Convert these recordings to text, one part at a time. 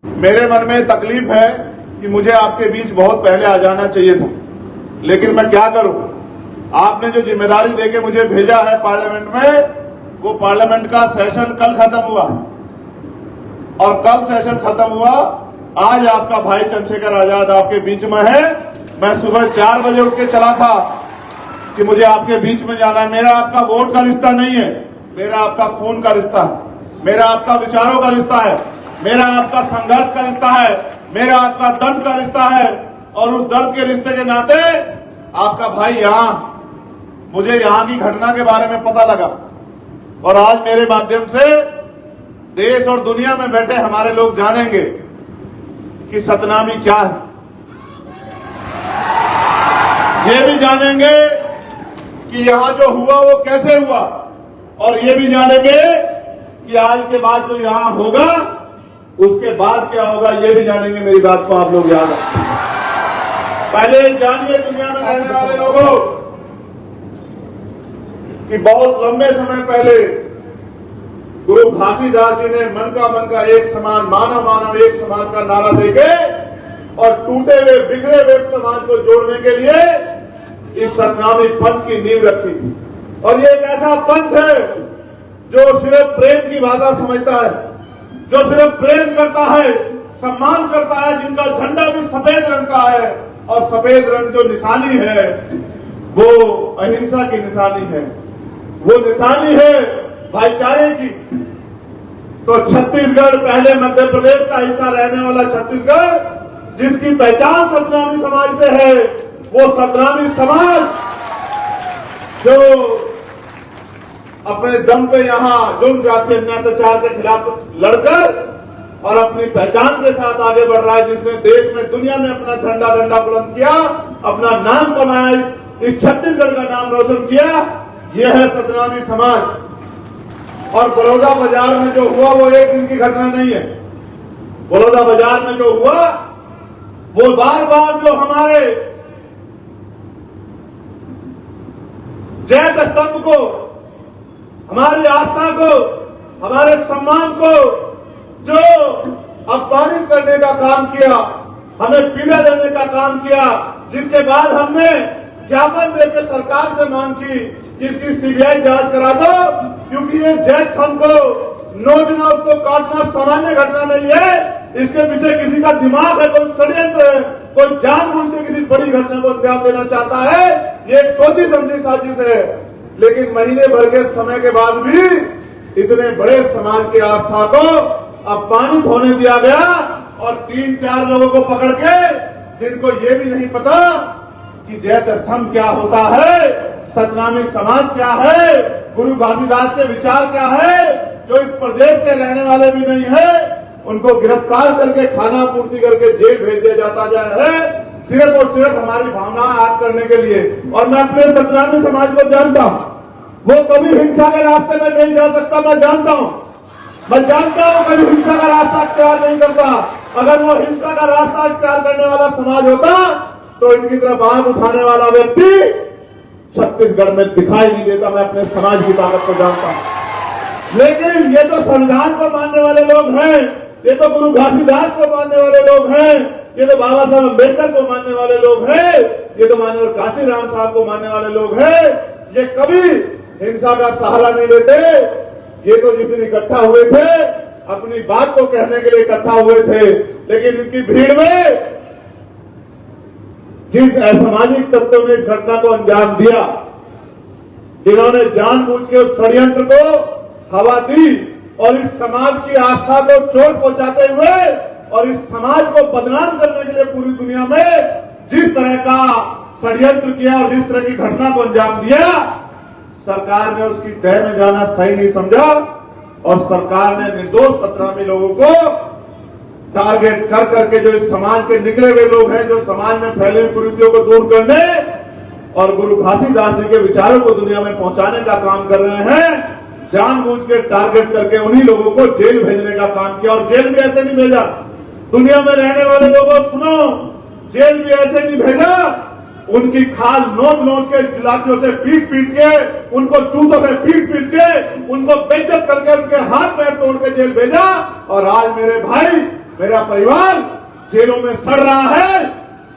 मेरे मन में तकलीफ है कि मुझे आपके बीच बहुत पहले आ जाना चाहिए था, लेकिन मैं क्या करूं। आपने जो जिम्मेदारी देके मुझे भेजा है पार्लियामेंट में, वो पार्लियामेंट का सेशन कल खत्म हुआ और कल सेशन खत्म हुआ। आज आपका भाई चंद्रशेखर आजाद आपके बीच में है। मैं सुबह 4 बजे उठ के चला था कि मुझे आपके बीच में जाना है। मेरा आपका वोट का रिश्ता नहीं है, मेरा आपका खून का रिश्ता है, मेरा आपका विचारों का रिश्ता है, मेरा आपका संघर्ष का रिश्ता है, मेरा आपका दर्द का रिश्ता है। और उस दर्द के रिश्ते के नाते आपका भाई मुझे यहां की घटना के बारे में पता लगा और आज मेरे माध्यम से देश और दुनिया में बैठे हमारे लोग जानेंगे कि सतनामी क्या है। ये भी जानेंगे कि यहां जो हुआ वो कैसे हुआ, और ये भी जानेंगे कि आज के बाद जो यहां होगा उसके बाद क्या होगा, ये भी जानेंगे। मेरी बात को आप लोग याद रखें। पहले जानिए दुनिया में रहने वाले लोगों कि बहुत लंबे समय पहले गुरु घासीदास जी ने मन का एक समान, मानव मानव एक समान का नारा देके और टूटे हुए बिगड़े हुए समाज को जोड़ने के लिए इस सतनामी पंथ की नींव रखी थी। और ये एक ऐसा पंथ है जो सिर्फ प्रेम की भाषा समझता है, जो सिर्फ प्रेम करता है, सम्मान करता है, जिनका झंडा भी सफेद रंग का है और सफेद रंग जो निशानी है वो अहिंसा की निशानी है, वो निशानी है भाईचारे की। तो छत्तीसगढ़, पहले मध्य प्रदेश का हिस्सा रहने वाला छत्तीसगढ़, जिसकी पहचान सतनामी समाज से है, वो सतनामी समाज जो अपने दम पे यहां जुर्म जाति अत्याचार के खिलाफ लड़कर और अपनी पहचान के साथ आगे बढ़ रहा है, जिसने देश में दुनिया में अपना झंडा डंडा बुलंद किया, अपना नाम कमाया, इस छत्तीसगढ़ का नाम रोशन किया, यह है सतनामी समाज। और बड़ौदा बाजार में जो हुआ वो एक दिन की घटना नहीं है। बड़ौदा बाजार में जो हुआ वो बार बार जो हमारे जैत स्तंभ को, हमारी आस्था को, हमारे सम्मान को जो अपमानित करने का काम किया, हमें पीड़ा देने का काम किया, जिसके बाद हमने ज्ञापन देकर सरकार से मांग की कि इसकी सीबीआई जांच करा दो, क्योंकि ये जैत खम को नोचना, उसको काटना सामान्य घटना नहीं है। इसके पीछे किसी का दिमाग है, कोई षड्यंत्र है, कोई जानबूझ के किसी बड़ी घटना को अंजाम देना चाहता है। ये एक सोची समझी साजिश है। लेकिन महीने भर के समय के बाद भी इतने बड़े समाज की आस्था को अपमानित होने दिया गया और 3-4 लोगों को पकड़ के, जिनको ये भी नहीं पता कि जैत स्तंभ क्या होता है, सतनामी समाज क्या है, गुरु घासीदास के विचार क्या है, जो इस प्रदेश के रहने वाले भी नहीं है, उनको गिरफ्तार करके खाना पूर्ति करके जेल भेज दिया जाता है, सिर्फ और सिर्फ हमारी भावना आग करने के लिए। और मैं अपने सतनामी समाज को जानता हूं, वो कभी हिंसा के रास्ते में नहीं जा सकता। मैं जानता हूं कभी हिंसा का रास्ता इख्तियार नहीं करता। अगर वो हिंसा का रास्ता इख्तियार करने वाला समाज होता तो इनकी तरफ आंख उठाने वाला व्यक्ति छत्तीसगढ़ में दिखाई नहीं देता। मैं अपने समाज की ताकत को जानता हूं। लेकिन ये तो संविधान को मानने वाले लोग हैं, ये तो गुरु घासीदास को मानने वाले लोग हैं, ये तो बाबा साहब अम्बेडकर को मानने वाले लोग हैं, ये तो माननीय काशीराम साहब को मानने वाले लोग हैं। ये कभी हिंसा का सहारा नहीं लेते। ये तो जिस दिन इकट्ठा हुए थे अपनी बात को कहने के लिए इकट्ठा हुए थे, लेकिन इनकी भीड़ में जिस असामाजिक तत्वों ने इस घटना को अंजाम दिया, जिन्होंने जानबूझ के उस षड्यंत्र को हवा दी और इस समाज की आस्था को चोट पहुंचाते हुए और इस समाज को बदनाम करने के लिए पूरी दुनिया में जिस तरह का षड्यंत्र किया और जिस तरह की घटना को अंजाम दिया, सरकार ने उसकी तह में जाना सही नहीं समझा और सरकार ने निर्दोष सतनामी लोगों को टारगेट कर करके, जो इस समाज के निकले हुए लोग हैं, जो समाज में फैले हुए कुरीतियों को दूर करने और गुरु घासीदास जी के विचारों को दुनिया में पहुंचाने का काम कर रहे हैं, जानबूझ के टारगेट करके उन्हीं लोगों को जेल भेजने का काम किया। और जेल भी ऐसे नहीं भेजा, दुनिया में रहने वाले लोगों सुनो, जेल भी ऐसे नहीं भेजा, उनकी खाल नोच के, लाठियों से पीट के, उनको जूतों से पीट के, उनको बेइज्जत करके उनके हाथ पैर तोड़ के जेल भेजा। और आज मेरे भाई मेरा परिवार जेलों में सड़ रहा है,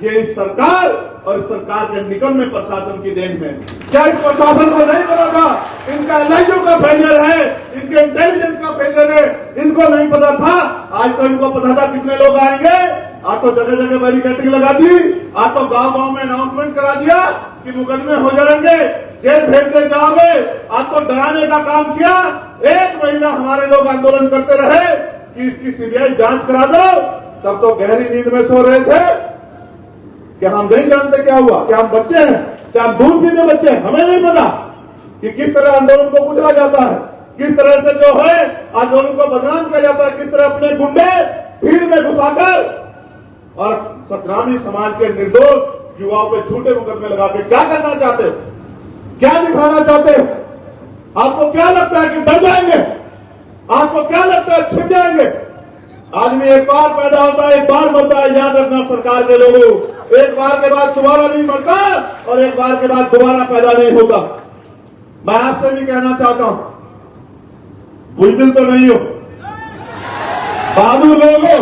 ये इस सरकार और इस सरकार के निकम्मे प्रशासन की देन है। क्या इस प्रशासन को नहीं पता था इनका एलआईयू का फेलियर है, इनके इंटेलिजेंस का फेलियर है, इनको नहीं पता था? आज तो इनको पता था कितने लोग आएंगे। आज तो जगह जगह बैरिकेडिंग लगा दी, आज तो गांव गांव में अनाउंसमेंट करा दिया कि मुकदमे हो जाएंगे, जेल भेज दे जाओगे। आज तो डराने का काम किया। 1 महीना हमारे लोग आंदोलन करते रहे कि इसकी सीबीआई जांच करा दो, तब तो गहरी नींद में सो रहे थे कि हम नहीं जानते क्या हुआ, क्या हम बच्चे हैं, क्या हम दूध पीते बच्चे हैं? हमें नहीं पता कि किस तरह आंदोलन को कुचला जाता है, किस तरह से जो है आंदोलन को बदनाम किया जाता है, किस तरह अपने गुंडे भीड़ में घुसाकर और सतनामी समाज के निर्दोष युवाओं पे झूठे मुकदमे लगा के क्या करना चाहते हो, क्या दिखाना चाहते हो? आपको क्या लगता है कि डर जाएंगे? आपको क्या लगता है छिप जाएंगे? आदमी एक बार पैदा होता है, एक बार मरता है। याद रखना सरकार के लोगों, एक बार के बाद दोबारा नहीं मरता और एक बार के बाद दोबारा पैदा नहीं होता। मैं आपसे भी कहना चाहता हूं, बुजदिल तो नहीं हो, बहादुर लोग हो।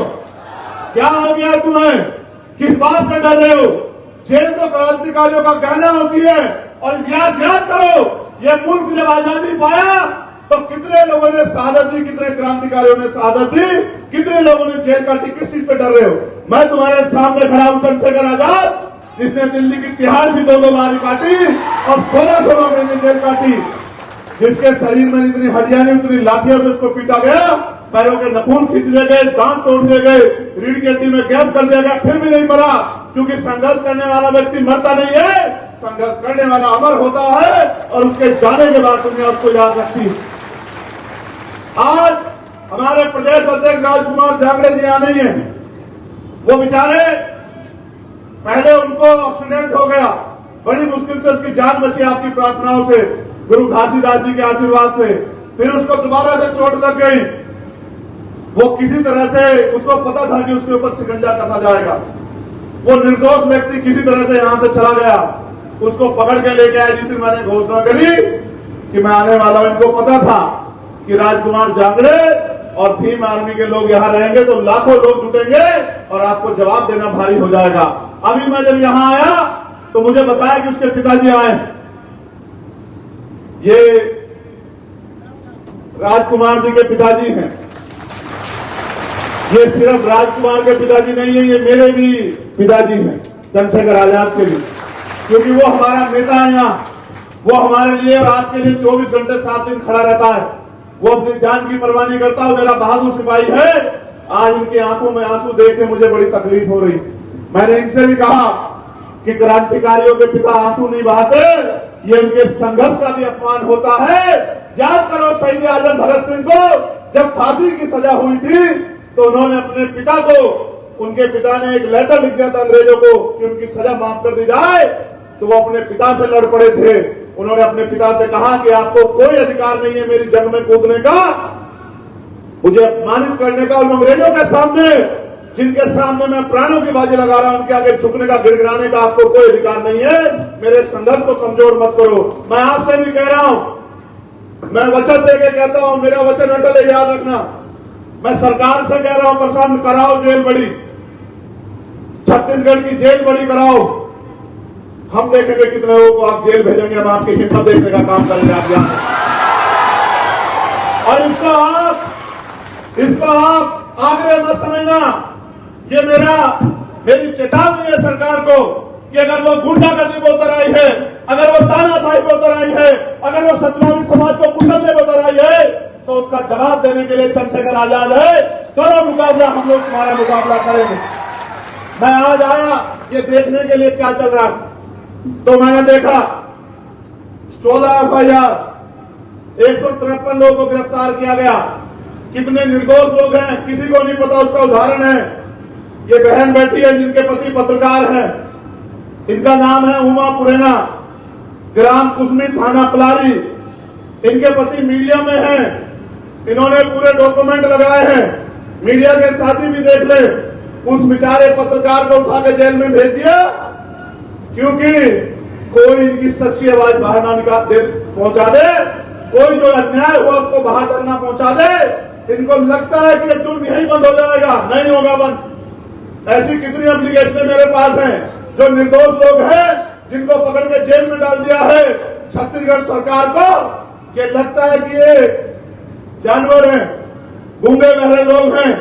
क्या हो गया तुम्हें? किस बात से डर रहे हो? जेल तो क्रांतिकारियों का गहना होती है। और याद करो, ये मुल्क जब आजादी पाया तो कितने लोगों ने शहादत दी, कितने क्रांतिकारियों ने शहादत दी, कितने लोगों ने जेल काटी? किस चीज से डर रहे हो? मैं तुम्हारे सामने खड़ा हूं चंद्रशेखर आजाद, जिसने दिल्ली की तिहाड़ भी 2 बार काटी और 16 महीने जेल काटी, जिसके शरीर में इतनी हड्डियां नहीं, उतनी लाठियों से उसको पीटा गया, पैरों के नखून खींच दिए गए, दांत तोड़ दिए गए, रीढ़ की हड्डी में गैप कर दिया गया, फिर भी नहीं मरा। क्योंकि संघर्ष करने वाला व्यक्ति मरता नहीं है, संघर्ष करने वाला अमर होता है और उसके जाने के बाद दुनिया उसको याद रखती है। आज हमारे प्रदेश अध्यक्ष राजकुमार जांगड़े जी यहाँ नहीं है। वो बेचारे, पहले उनको एक्सीडेंट हो गया, बड़ी मुश्किल से उसकी जान बची आपकी प्रार्थनाओं से, गुरु घासीदास जी के आशीर्वाद से। फिर उसको दोबारा से चोट लग गई। वो किसी तरह से, उसको पता था कि उसके ऊपर शिकंजा कसा जाएगा। वो निर्दोष व्यक्ति किसी तरह से यहां से चला गया। उसको पकड़ के लेके आए जिस दिन मैंने घोषणा करी कि मैं आने वाला हूं। इनको पता था कि राजकुमार जांगड़े और भीम आर्मी के लोग यहां रहेंगे तो लाखों लोग जुटेंगे और आपको जवाब देना भारी हो जाएगा। अभी मैं जब यहां आया तो मुझे बताया कि उसके पिताजी आए। ये राजकुमार जी के पिताजी हैं। ये सिर्फ राजकुमार के पिताजी नहीं है, ये मेरे भी पिताजी हैं, चंद्रशेखर आजाद के भी, क्योंकि वो हमारा नेता है यहाँ। वो हमारे लिए और आपके लिए 24 घंटे 7 दिन खड़ा रहता है। वो अपनी जान की परवाह नहीं करता। वो मेरा बहादुर सिपाही है। आज इनकी आंखों में आंसू देख के मुझे बड़ी तकलीफ हो रही। मैंने इनसे भी कहा कि क्रांतिकारियों के पिता आंसू नहीं बहाते, ये उनके संघर्ष का भी अपमान होता है। याद करो शहीद आजम भगत सिंह को जब फांसी की सजा हुई थी तो उन्होंने अपने पिता को, उनके पिता ने एक लेटर लिख दिया था अंग्रेजों को कि उनकी सजा माफ कर दी जाए, तो वो अपने पिता से लड़ पड़े थे। उन्होंने अपने पिता से कहा कि आपको कोई अधिकार नहीं है मेरी जंग में कूदने का, मुझे अपमानित करने का। उन अंग्रेजों के सामने, जिनके सामने मैं प्राणों की बाजी लगा रहा हूं, उनके आगे झुकने का, गिड़गिड़ाने का आपको कोई अधिकार नहीं है। मेरे संघर्ष को कमजोर मत करो। मैं आपसे भी कह रहा हूं, मैं वचन देके कहता हूं, मेरा वचन अटल है, याद रखना। मैं सरकार से कह रहा हूं, प्रशासन कराओ जेल बड़ी, छत्तीसगढ़ की जेल बड़ी कराओ। हम देखेंगे कितने लोगों को आप जेल भेजेंगे, हम आपकी हिम्मत देखने का काम करेंगे आप यहां। और इसको आप आग्रह मत समझना। ये मेरी चेतावनी है सरकार को कि अगर वो गुंडागर्दी पे उतर आई है, अगर वो तानाशाही पे उतर आई है, अगर वो सतनामी समाज को कुचलने पे उतर आई है, तो उसका जवाब देने के लिए चंद्रशेखर आजाद है। करो मुकाबला, हम लोग तुम्हारा मुकाबला करेंगे। मैं आज आया ये देखने के लिए क्या चल रहा है, तो मैंने देखा 14 FIR, 153 लोगों को गिरफ्तार किया गया। कितने निर्दोष लोग हैं किसी को नहीं पता। उसका उदाहरण है ये बहन बैठी है जिनके पति पत्रकार हैं। इनका नाम है उमा पुरेना, ग्राम कुसमी, थाना पलारी। इनके पति मीडिया में हैं। इन्होंने पूरे डॉक्यूमेंट लगाए हैं, मीडिया के साथी भी देख ले। उस बेचारे पत्रकार को उठा के जेल में भेज दिया क्योंकि कोई इनकी सच्ची आवाज बाहर ना पहुंचा दे, कोई जो अन्याय हुआ उसको बाहर तक ना पहुंचा दे। इनको लगता है कि ये जुर्म यहीं बंद हो जाएगा, नहीं होगा बंद। ऐसी कितनी एप्लीकेशन मेरे पास हैं जो निर्दोष लोग हैं जिनको पकड़ के जेल में डाल दिया है छत्तीसगढ़ सरकार को। ये लगता है कि ये जानवर हैं, गूंगे बहरे लोग हैं,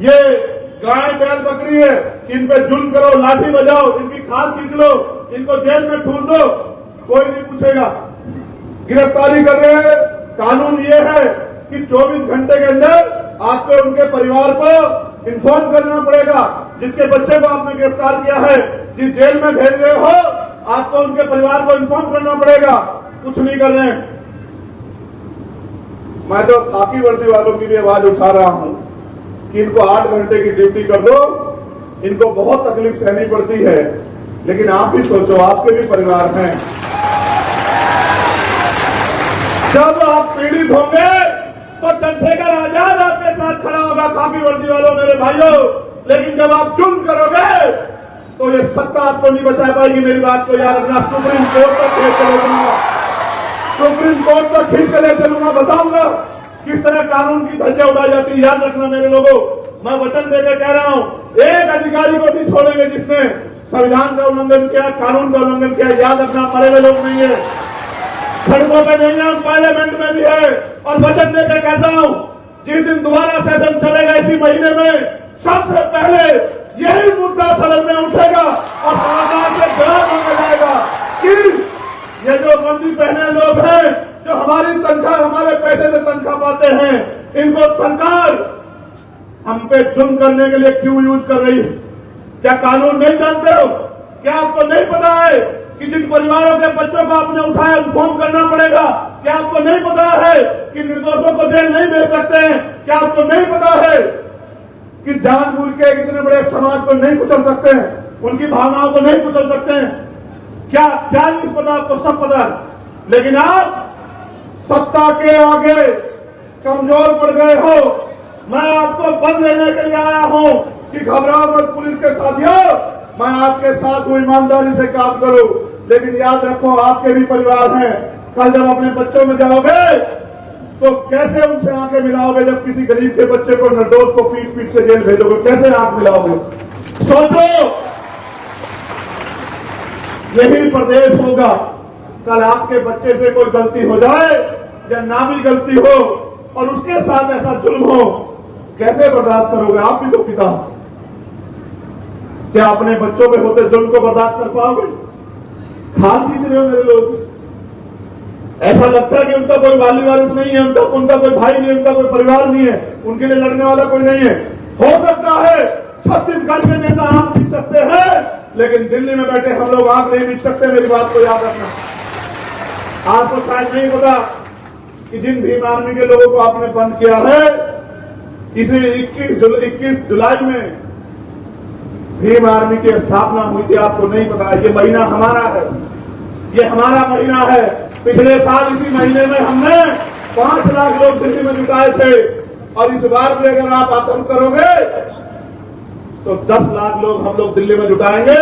ये गाय बैल बकरी है कि इन पे जुल्म करो, लाठी बजाओ, इनकी खाल खींच लो, इनको जेल में ठूस दो, कोई नहीं पूछेगा। गिरफ्तारी कर रहे हैं, कानून ये है कि 24 घंटे के अंदर आपको उनके परिवार को इन्फॉर्म करना पड़ेगा। जिसके बच्चे को आपने गिरफ्तार किया है, जिस जेल में भेज रहे हो, आपको उनके परिवार को इन्फॉर्म करना पड़ेगा। कुछ नहीं कर रहे हैं। मैं तो खाकी वर्दी वालों की भी आवाज उठा रहा हूं कि इनको 8 घंटे की ड्यूटी कर दो, इनको बहुत तकलीफ सहनी पड़ती है, लेकिन आप भी सोचो, आपके भी परिवार हैं। जब आप पीड़ित होंगे तो चंद्रशेखर आजाद आपके साथ खड़ा होगा, खाकी वर्दी वालों मेरे भाइयों। लेकिन जब आप जुल्म करोगे तो ये सत्ता आपको नहीं बचा पाएगी। मेरी बात को याद रखना। सुप्रीम कोर्ट तक खींच कर ले चलूंगा, सुप्रीम कोर्ट तक खींच कर ले चलूंगा, बताऊंगा किस तरह कानून की धज्जियां उड़ाई जाती है। याद रखना मेरे लोगों, मैं वचन देकर कह रहा हूं, एक अधिकारी को नहीं छोड़ेंगे जिसने संविधान का उल्लंघन किया, कानून का उल्लंघन किया। याद रखना, मरे हुए लोग नहीं है, सड़कों पर नहीं है, पार्लियामेंट में भी है। और वचन देकर कहता हूं, जिस दिन दोबारा सेशन चलेगा इसी महीने में, सबसे पहले यही मुद्दा सदन में उठेगा और सरकार से जवाब मांगा जाएगा कि ये जो वर्दी पहने लोग हैं, जो हमारी तनख्वाह, हमारे पैसे से तनख्वाह पाते हैं, इनको सरकार हम पे जुल्म करने के लिए क्यों यूज कर रही है? क्या कानून नहीं जानते हो? क्या आपको नहीं पता है कि जिन परिवारों के बच्चों को आपने उठाया इन्फॉर्म करना पड़ेगा? क्या आपको नहीं पता है कि निर्दोषों को जेल नहीं भेज सकते हैं? क्या आपको नहीं पता है कि जानबूझ के इतने बड़े समाज को नहीं कुचल सकते हैं, उनकी भावनाओं को नहीं कुचल सकते हैं? क्या क्या नहीं पता आपको? सब पता है, लेकिन आप सत्ता के आगे कमजोर पड़ गए हो। मैं आपको बल देने के लिए आया हूं कि घबराओ मत पुलिस के साथियों, मैं आपके साथ हूं, ईमानदारी से काम करूं। लेकिन याद रखो, आपके भी परिवार हैं। कल जब अपने बच्चों में जाओगे तो कैसे उनसे आंखें मिलाओगे? जब किसी गरीब के बच्चे को, निर्दोष को पीट पीट से जेल भेजोगे, कैसे आंख मिलाओगे? सोचो, यही प्रदेश होगा। कल आपके बच्चे से कोई गलती हो जाए या ना भी गलती हो और उसके साथ ऐसा जुल्म हो, कैसे बर्दाश्त करोगे? आप भी तो पिता, क्या अपने बच्चों पे होते जुल्म को बर्दाश्त कर पाओगे? खाल खींच रहे हो मेरे लोग। ऐसा लगता है कि उनका कोई वाली वारिस नहीं है, उनका कोई भाई नहीं है, उनका कोई परिवार नहीं है, उनके लिए लड़ने वाला कोई नहीं है। हो सकता है छत्तीसगढ़ के नेता आंख खींच सकते हैं, लेकिन दिल्ली में बैठे हम लोग आंख नहीं खींच सकते। मेरी बात को याद रखना। आपको शायद नहीं पता कि जिन भीम आर्मी के लोगों को आपने बंद किया है, इसी 21 जुलाई में भीम आर्मी की स्थापना हुई थी। आपको नहीं पता? ये महीना हमारा है, ये हमारा महीना है। पिछले साल इसी महीने में हमने 5 लाख लोग दिल्ली में जुटाए थे, और इस बार भी अगर आप आतंक करोगे तो 10 लाख लोग हम लोग दिल्ली में जुटाएंगे।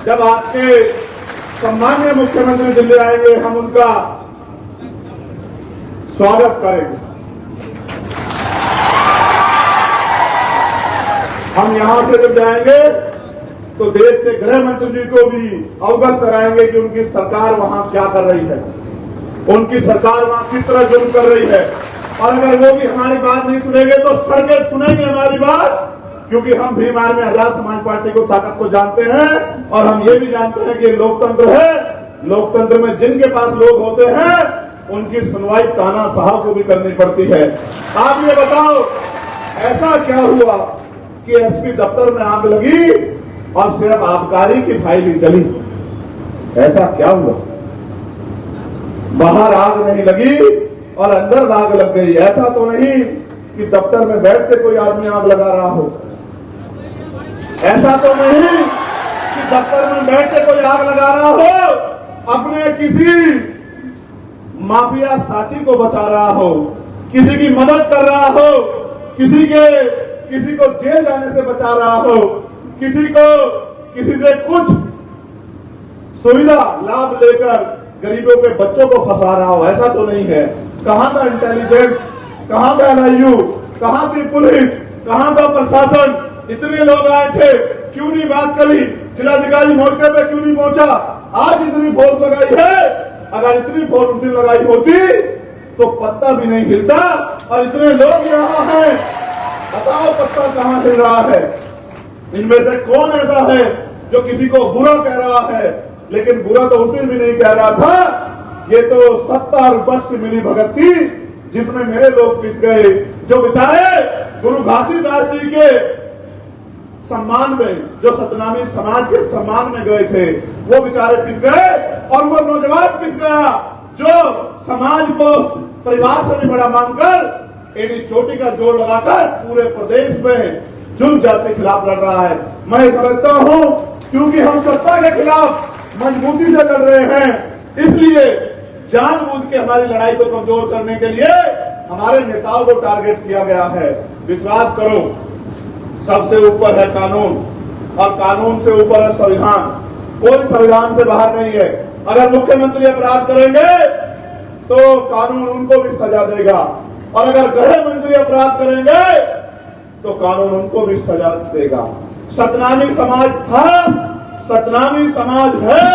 जब आपके सम्माननीय मुख्यमंत्री दिल्ली आएंगे, हम उनका स्वागत करेंगे। हम यहां से जब जाएंगे तो देश के गृह मंत्री जी को भी अवगत कराएंगे कि उनकी सरकार वहां क्या कर रही है, उनकी सरकार वहां किस तरह जुल्म कर रही है। और अगर वो भी हमारी बात नहीं सुनेंगे तो सड़कें सुनेंगे हमारी बात, क्योंकि हम भीम आर्मी आजाद समाज पार्टी को ताकत को जानते हैं। और हम ये भी जानते हैं कि लोकतंत्र है, लोकतंत्र में जिनके पास लोग होते हैं उनकी सुनवाई तानाशाह को भी करनी पड़ती है। आप ये बताओ, ऐसा क्या हुआ कि एसपी दफ्तर में आग लगी और सिर्फ आबकारी की फाइल ही चली? ऐसा क्या हुआ? बाहर आग नहीं लगी और अंदर आग लग गई। ऐसा तो नहीं कि दफ्तर में बैठ के कोई आदमी आग लगा रहा हो। ऐसा तो नहीं कि दफ्तर में बैठ के कोई आग लगा रहा हो, अपने किसी माफिया साथी को बचा रहा हो, किसी की मदद कर रहा हो, किसी को जेल जाने से बचा रहा हो, किसी से कुछ सुविधा लाभ लेकर गरीबों के बच्चों को फंसा रहा हो। ऐसा तो नहीं है। कहां था इंटेलिजेंस, कहां था LIU, कहां थी पुलिस, कहां था प्रशासन? इतने लोग आए थे, क्यों नहीं बात करी? जिलाधिकारी मौके पे क्यों नहीं पहुंचा? आज इतनी फोर्स लगाई है, अगर इतनी फोर्स उस दिन लगाई होती तो पत्ता भी नहीं हिलता। और इतने लोग यहाँ हैं, बताओ पत्ता कहां हिल रहा है? इनमें से कौन ऐसा है जो किसी को बुरा कह रहा है? लेकिन बुरा तो उस दिन भी नहीं कह रहा था, ये तो सत्ता और विपक्ष की मिली भगत थी जिसमें मेरे लोग पिस गए, जो बेचारे गुरु घासीदास जी के सम्मान में, जो सतनामी समाज के सम्मान में गए थे, वो बेचारे पिस गए। और वो नौजवान पिस गया जो समाज को परिवार से भी बड़ा मानकर एडी चोटी का जोर लगाकर पूरे प्रदेश में जुल्म जाति के खिलाफ लड़ रहा है। मैं समझता हूं क्योंकि हम सत्ता के खिलाफ मजबूती से लड़ रहे हैं, इसलिए जानबूझ के हमारी लड़ाई को कमजोर करने के लिए हमारे नेताओं को टारगेट किया गया है। विश्वास करो, सबसे ऊपर है कानून और कानून से ऊपर है संविधान। कोई संविधान से बाहर नहीं है। अगर मुख्यमंत्री अपराध करेंगे तो कानून उनको भी सजा देगा, और अगर गृह मंत्री अपराध करेंगे तो कानून उनको भी सजा देगा। सतनामी समाज था, सतनामी समाज है,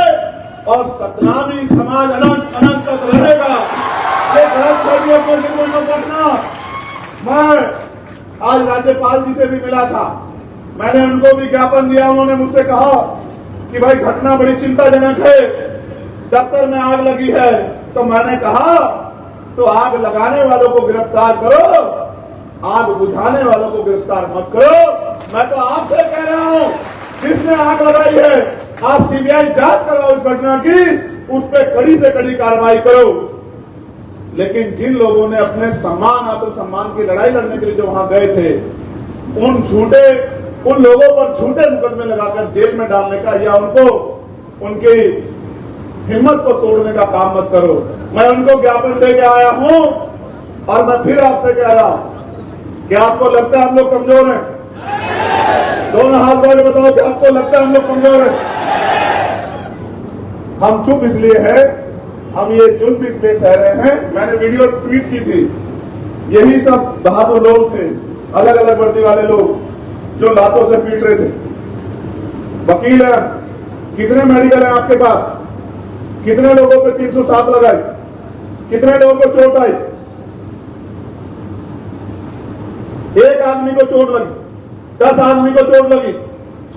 और सतनामी समाज अनंत अनंत तक रहेगा। ये गलत फहमियों को निर्मूल न करना। मैं आज राज्यपाल जी से भी मिला था, मैंने उनको भी ज्ञापन दिया। उन्होंने मुझसे कहा कि भाई घटना बड़ी चिंताजनक है, दफ्तर में आग लगी है। तो मैंने कहा तो आग लगाने वालों को गिरफ्तार करो, आग बुझाने वालों को गिरफ्तार मत करो। मैं तो आपसे कह रहा हूं, जिसने आग लगाई है आप CBI जांच कराओ इस घटना की, उस पर कड़ी से कड़ी कार्रवाई करो। लेकिन जिन लोगों ने अपने सम्मान आत्मसम्मान की लड़ाई लड़ने के लिए जो वहां गए थे, उन लोगों पर झूठे मुकदमे लगाकर जेल में डालने का या उनकी हिम्मत को तोड़ने का काम मत करो। मैं उनको ज्ञापन दे के आया हूं, और मैं फिर आपसे कह रहा हूं कि आपको लगता है हम लोग कमजोर हैं? दोनों हाथ जोड़ के बताओ कि आपको लगता है हम लोग कमजोर हैं? हम चुप इसलिए है, हम ये जुल्म इसलिए सह रहे हैं। मैंने वीडियो ट्वीट की थी, यही सब बहादुर लोग थे, अलग अलग वर्दी वाले लोग जो लातों से पीट रहे थे। वकील है, कितने मेडिकल है आपके पास? कितने लोगों पे 307 लगाई? कितने लोगों को चोट आई? एक आदमी को चोट लगी, 10 आदमी को चोट लगी,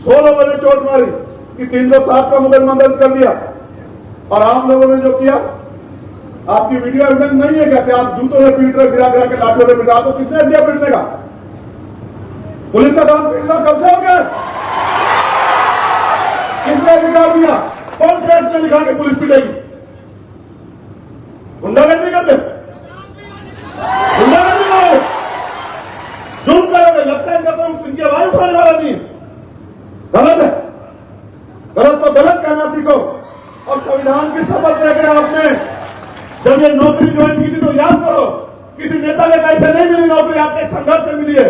100 लोगों ने चोट मारी कि 307 का मुकदमा दर्ज कर दिया। और आम लोगों ने जो किया, आपकी वीडियो एविडेंस नहीं है क्या कि आप जूतों से पीट रहे, गिरा गिरा के लाठियों से पीटा? तो किसने दिया पीटने का? पुलिस का काम पीटना कब से हो गया? किसने अधिकार दिया? कौन से एक्ट में लिखा कि पुलिस पीटेगी? गुंडागर्दी करते, गुंडागर्दी करोगे, जुल्म करोगे, लगता है कि उनकी आवाज उठाने वाला नहीं है। गलत है, गलत को गलत कहना सीखो। और संविधान की शपथ लेकर आपने जब ये नौकरी ज्वाइन की थी तो याद करो, किसी नेता के कैसे नहीं मिली नौकरी, आपके संघर्ष से मिली है।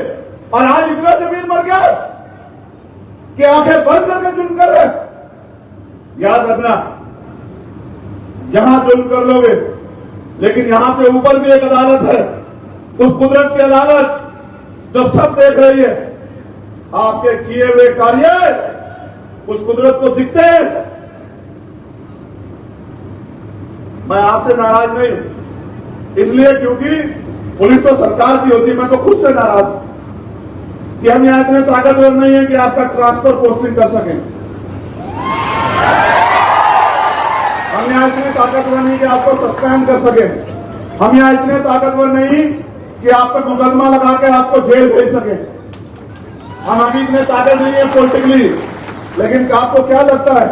और आज इतना जमीन मर गया कि आंखें बंद करके जुल्म कर रहे। याद रखना, यहां जुल्म कर लोगे, लेकिन यहां से ऊपर भी एक अदालत है, उस कुदरत की अदालत जो सब देख रही है। आपके किए हुए कार्य उस कुदरत को दिखते हैं। मैं आपसे नाराज नहीं हूं, इसलिए क्योंकि पुलिस तो सरकार की होती है। मैं तो खुद से नाराज हूं कि हम यहां इतने ताकतवर नहीं है कि आपका ट्रांसफर पोस्टिंग कर सकें। हम यहां इतने ताकतवर नहीं कि आपको सस्पेंड कर सकें। हम यहां इतने ताकतवर नहीं कि आप पे मुकदमा लगा के आपको जेल भेज सकें। हम अभी इतने ताकत नहीं है पॉलिटिकली। लेकिन आपको क्या लगता है,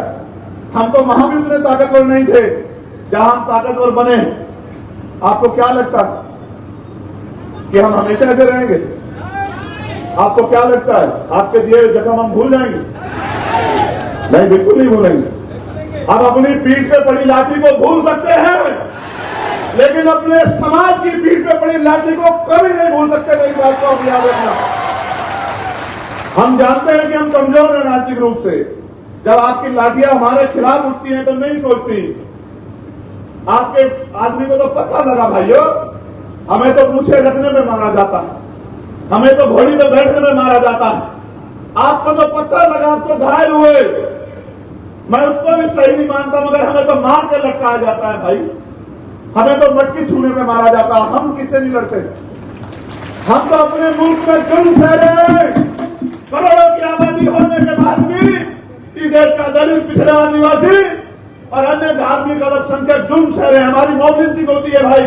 हम तो वहां भी उतने ताकतवर नहीं थे जहां हम ताकतवर बने। आपको क्या लगता है कि हम हमेशा ऐसे रहेंगे? आपको क्या लगता है आपके दिए हुए जख्म हम भूल जाएंगे? नहीं, बिल्कुल नहीं भूलेंगे। हम अपनी पीठ पे पड़ी लाठी को भूल सकते हैं, लेकिन अपने समाज की पीठ पे पड़ी लाठी को कभी नहीं भूल सकते। मेरी बात को आप याद रखना। हम जानते हैं कि हम कमजोर हैं राजनीतिक रूप से। जब आपकी लाठियां हमारे खिलाफ उठती हैं तो नहीं सोचती। आपके आदमी को तो पता लगा भाइयों हमें तो पूछे रखने में मारा जाता है, हमें तो घोड़ी पे बैठने में मारा जाता है। आपको तो पत्थर लगा, आप तो घायल हुए, मैं उसको भी सही नहीं मानता, मगर हमें तो मार के लटकाया जाता है भाई, हमें तो मटकी छूने में मारा जाता है। हम किससे नहीं लड़ते? हम तो अपने मुल्क में जुल्म ठहरे, करोड़ों की आबादी होने के बाद भी इस देश का दलित, पिछड़ा, आदिवासी और अन्य धार्मिक अल्पसंख्यक जुल्म ठहरे। हमारी मौजूदगी होती है भाई,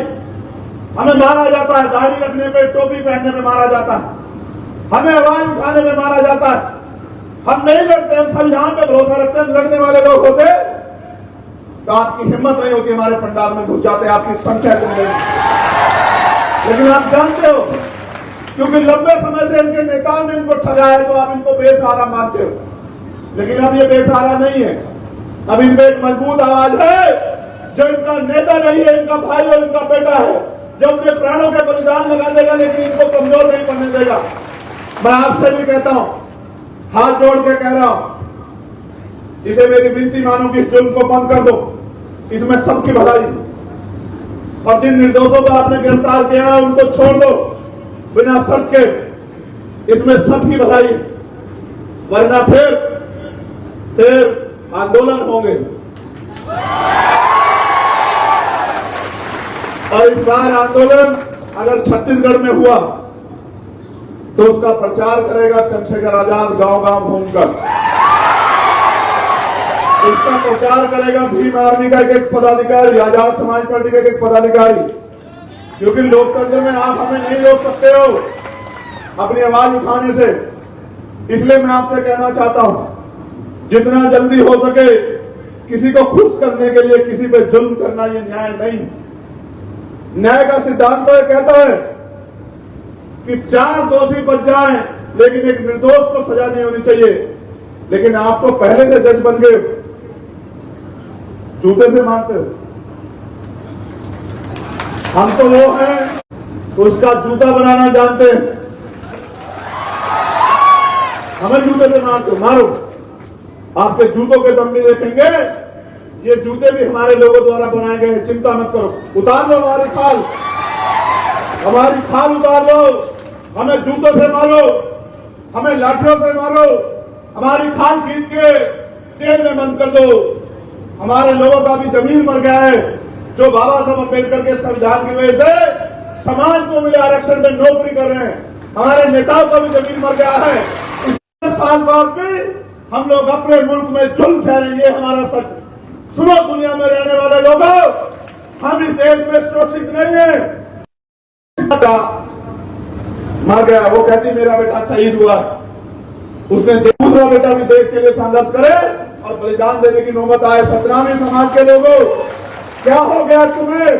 हमें मारा जाता है, दाढ़ी रखने पे, टोपी पहनने में मारा जाता है, हमें आवाज उठाने में मारा जाता है। हम नहीं लड़ते, हम संविधान पे भरोसा रखते हैं। लड़ने वाले लोग होते तो आपकी हिम्मत नहीं होती, हमारे पंडाल में घुस जाते, आपकी संख्या कम नहीं। लेकिन आप जानते हो, क्योंकि लंबे समय से इनके नेताओं ने इनको ठगाया है, तो आप इनको बेसहारा मानते हो। लेकिन अब ये बेसहारा नहीं है, अब इनमें एक मजबूत आवाज है, जो इनका नेता नहीं है, इनका भाई और इनका बेटा है, जो अपने प्राणों के बलिदान लगा देगा, लेकिन इनको कमजोर नहीं पड़ने देगा। मैं आपसे भी कहता हूं, हाथ जोड़ के कह रहा हूं, इसे मेरी विनती मानो कि इस जुल्म को बंद कर दो, इसमें सबकी भलाई। और जिन निर्दोषों को आपने गिरफ्तार किया है उनको छोड़ दो बिना शर्त के, इसमें सबकी भलाई, वरना फिर आंदोलन होंगे। और इस बार आंदोलन अगर छत्तीसगढ़ में हुआ तो उसका प्रचार करेगा चंद्रशेखर आजाद गांव-गांव घूमकर, इसका प्रचार करेगा भीम आर्मी का एक पदाधिकारी, आजाद समाज पार्टी का एक पदाधिकारी। क्योंकि लोकतंत्र में आप हमें नहीं रोक सकते हो अपनी आवाज उठाने से। इसलिए मैं आपसे कहना चाहता हूं, जितना जल्दी हो सके किसी को खुश करने के लिए किसी पे जुल्म करना ये न्याय नहीं। न्याय का सिद्धांत तो ये कहता है कि 4 दोषी बच जाएं, लेकिन एक निर्दोष को सजा नहीं होनी चाहिए। लेकिन आप तो पहले से जज बन गए, जूते से मारते हो। हम तो वो हैं उसका जूता बनाना जानते हैं, हमें जूते से मारते हो, मारो। आपके जूतों के दम भी देखेंगे, ये जूते भी हमारे लोगों द्वारा बनाए गए हैं, चिंता मत करो। उतार लो हमारी खाल उतार लो, हमें जूतों से मारो, हमें लाठियों से मारो, हमारी खाल खींच के जेल में बंद कर दो। हमारे लोगों का भी जमीन मर गया है, जो बाबा साहब अम्बेडकर के संविधान की वजह से समाज को मिले आरक्षण में नौकरी कर रहे हैं। हमारे नेताओं का भी जमीन मर गया है। 10 साल बाद भी हम लोग अपने मुल्क में जुल्म ठहरेंगे, हमारा सच। सुनो दुनिया में रहने वाले लोगों, हम इस देश में सुरक्षित नहीं है। मर गया, वो कहती मेरा बेटा शहीद हुआ, उसने दूसरा बेटा भी देश के लिए संघर्ष करे और बलिदान देने की नौबत आए। सतनामी समाज के लोगों, क्या हो गया तुम्हें?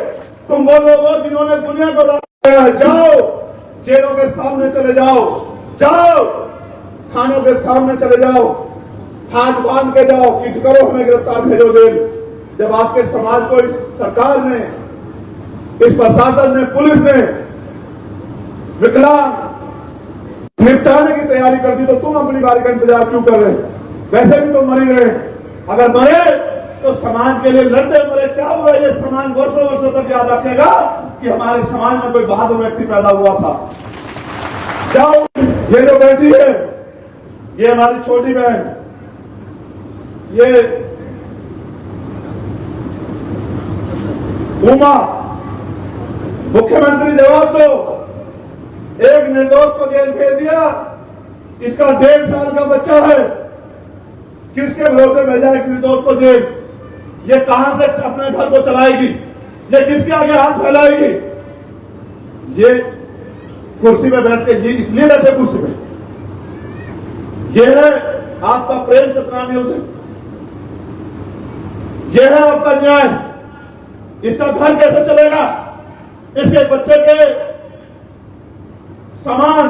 तुम वो लोग हो जिन्होंने दुनिया को रास्ता है। जाओ जेलों के सामने चले जाओ, जाओ थानों के सामने चले जाओ, हाथ बांध के जाओ कि करो हमें गिरफ्तार भेजो जेल। जब आपके समाज को इस सरकार ने, इस प्रशासन ने, पुलिस ने विकलांग निपटाने की तैयारी कर दी, तो तुम अपनी बारी का इंतजार क्यों कर रहे? वैसे भी तो मर ही रहे। अगर मरे तो समाज के लिए लड़ते मरे, क्या हुआ? ये समाज वर्षों वर्षों तक याद रखेगा कि हमारे समाज में कोई बहादुर व्यक्ति पैदा हुआ था। जाओ, ये जो बैठी है ये हमारी छोटी बहन, ये उमा, मुख्यमंत्री जवाब दो। एक निर्दोष को जेल भेज दिया, इसका 1.5 साल का बच्चा है, किसके भरोसे भेजा एक निर्दोष को जेल? ये कहां से अपने घर को चलाएगी? ये किसके आगे हाथ फैलाएगी? ये कुर्सी पे बैठ के, ये इसलिए बैठे कुर्सी पे, ये है आपका प्रेम सतनामियों से, ये है आपका न्याय। इसका घर कैसे चलेगा? इसके बच्चे के सामान,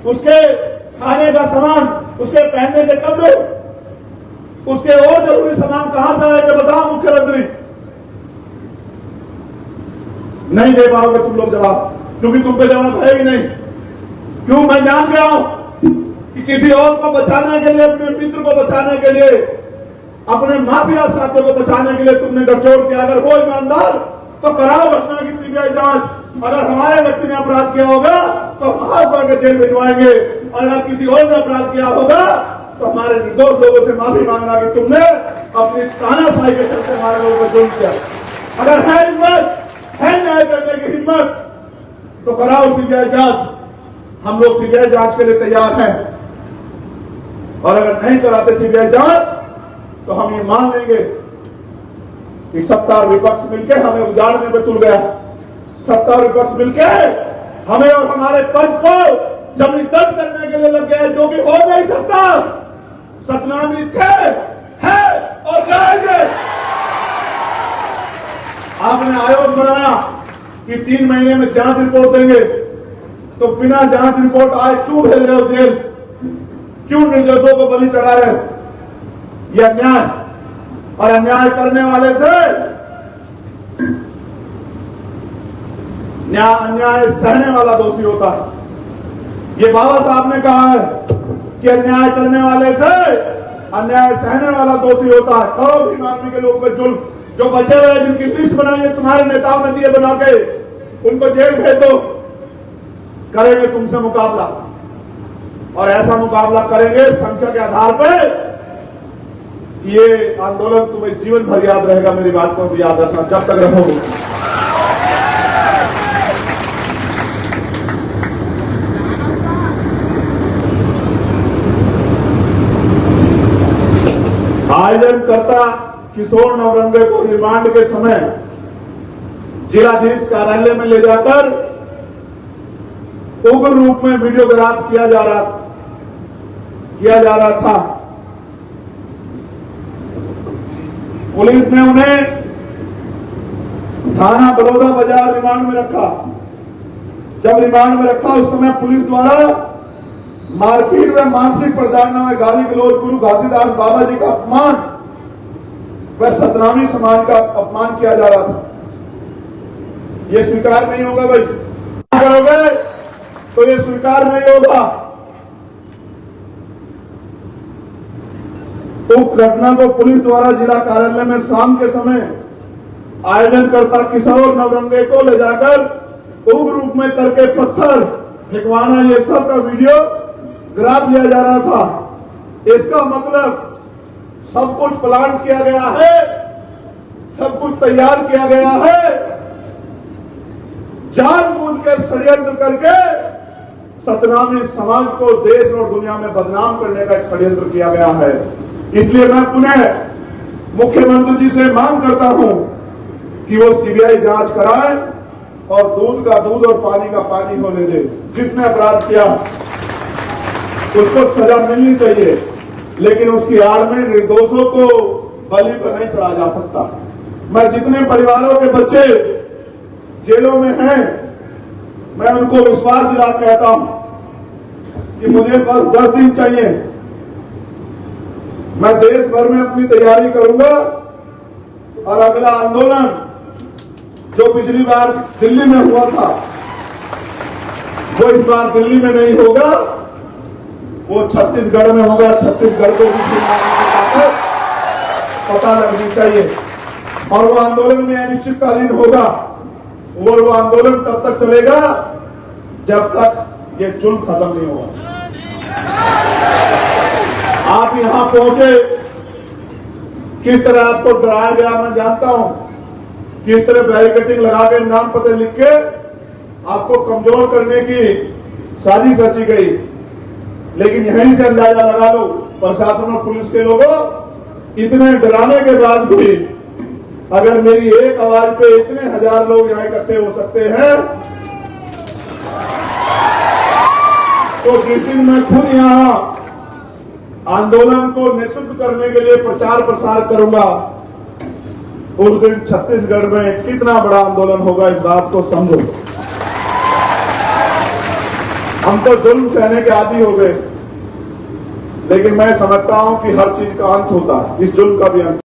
उसके खाने का सामान, उसके पहनने के कपड़े, उसके और जरूरी सामान कहां से आएंगे बताओ मुख्यमंत्री? नहीं दे पाओगे तुम लोग जवाब, क्योंकि तुम पे जवाब है ही नहीं। क्यों? मैं जान गया हूं कि किसी और को बचाने के लिए, अपने मित्र को बचाने के लिए, अपने माफिया साथियों को बचाने के लिए तुमने गठजोड़ किया। अगर वो ईमानदार तो कराओ घटना की सीबीआई जांच। अगर हमारे व्यक्ति ने अपराध किया होगा तो हाथ बढ़ के जेल भिजवाएंगे, और अगर किसी और ने अपराध किया होगा तो हमारे निर्दोष लोगों से माफी मांगना कि तुमने अपनी तानाशाही के चलते हमारे लोगों को जुल्म किया। अगर है हिम्मत, है न्याय करने की हिम्मत, तो कराओ सीबीआई जांच। हम लोग सीबीआई जांच के लिए तैयार हैं, और अगर नहीं कराते सीबीआई जांच तो हम ये मान लेंगे कि सत्ता और विपक्ष मिलकर हमें उजाड़ने में तुल गया। सत्ता और विपक्ष मिलकर हमें और हमारे पंथ को जबरदस्त करने के लिए लग गया, जो कि हो नहीं सकता। सतनामी थे, है और रहेंगे। आपने आयोग बनाया कि 3 महीने में जांच रिपोर्ट देंगे, तो बिना जांच रिपोर्ट आए क्यों भेज रहे हो जेल? क्यों निर्दोषों को बलि चढ़ा रहे हो? यह अन्याय, और अन्याय करने वाले से अन्याय सहने वाला दोषी होता है। ये बाबा साहब ने कहा है कि अन्याय करने वाले से अन्याय सहने वाला दोषी होता है। करो भी आदमी के लोगों पे जुल्म, जो बचे हुए जिनकी लिस्ट बनाई है तुम्हारे नेताओं ने दिए बना के, उनको जेल भेज दो। करेंगे तुमसे मुकाबला, और ऐसा मुकाबला करेंगे संख्या के आधार पर। ये आंदोलन तुम्हें जीवन भर याद रहेगा। मेरी बात को भी याद रखना जब तक रहोगे। आयोजनकर्ता किशोर नवरंगे को रिमांड के समय जिलाधीश कार्यालय में ले जाकर उग्र रूप में वीडियोग्राफ किया जा रहा था। पुलिस ने उन्हें थाना बड़ौदा बाजार रिमांड में रखा। जब रिमांड में रखा उस समय पुलिस द्वारा मारपीट व मानसिक प्रताड़ना में गाली गलौज, गुरु घासीदास बाबा जी का अपमान व सतनामी समाज का अपमान किया जा रहा था। ये स्वीकार नहीं होगा भाई, करोगे तो ये स्वीकार नहीं होगा। उक्त घटना को पुलिस द्वारा जिला कार्यालय में शाम के समय आयोजनकर्ता किशोर नवरंगे को ले जाकर उग्र रूप में करके पत्थर फेंकवाना, ये सब का वीडियो ग्राफ लिया जा रहा था। इसका मतलब सब कुछ प्लान किया गया है, सब कुछ तैयार किया गया है। जानबूझकर षड्यंत्र करके सतनामी समाज को देश और दुनिया में बदनाम करने का एक षड्यंत्र किया गया है। इसलिए मैं पुनः मुख्यमंत्री जी से मांग करता हूं कि वो सीबीआई जांच कराएं और दूध का दूध और पानी का पानी होने दे। जिसने अपराध किया उसको सजा मिलनी चाहिए, लेकिन उसकी आड़ में निर्दोषों को बलि पर नहीं चढ़ा जा सकता। मैं जितने परिवारों के बच्चे जेलों में हैं, मैं उनको विश्वास दिला कहता हूं कि मुझे बस 10 दिन चाहिए, मैं देश भर में अपनी तैयारी करूंगा, और अगला आंदोलन जो पिछली बार दिल्ली में हुआ था वो इस बार दिल्ली में नहीं होगा, वो छत्तीसगढ़ में होगा। छत्तीसगढ़ को भी पता लगनी चाहिए, और वो आंदोलन में अनिश्चितकालीन होगा। वो आंदोलन तब तक चलेगा जब तक ये जुल्म खत्म नहीं होगा। आप यहां पहुंचे, किस तरह आपको डराया गया मैं जानता हूं, किस तरह बैरिकेडिंग लगा के नाम पते लिख के आपको कमजोर करने की साजिश रची गई। लेकिन यहीं से अंदाजा लगा लो, प्रशासन और पुलिस के लोगों, इतने डराने के बाद भी अगर मेरी एक आवाज पे इतने हजार लोग यहां इकट्ठे हो सकते हैं, तो जिस दिन मैं खुद यहां आंदोलन को नेतृत्व करने के लिए प्रचार प्रसार करूंगा, उस दिन छत्तीसगढ़ में कितना बड़ा आंदोलन होगा इस बात को समझो। हम तो जुल्म सहने के आदी हो गए, लेकिन मैं समझता हूं कि हर चीज का अंत होता है, इस जुल्म का भी अंत।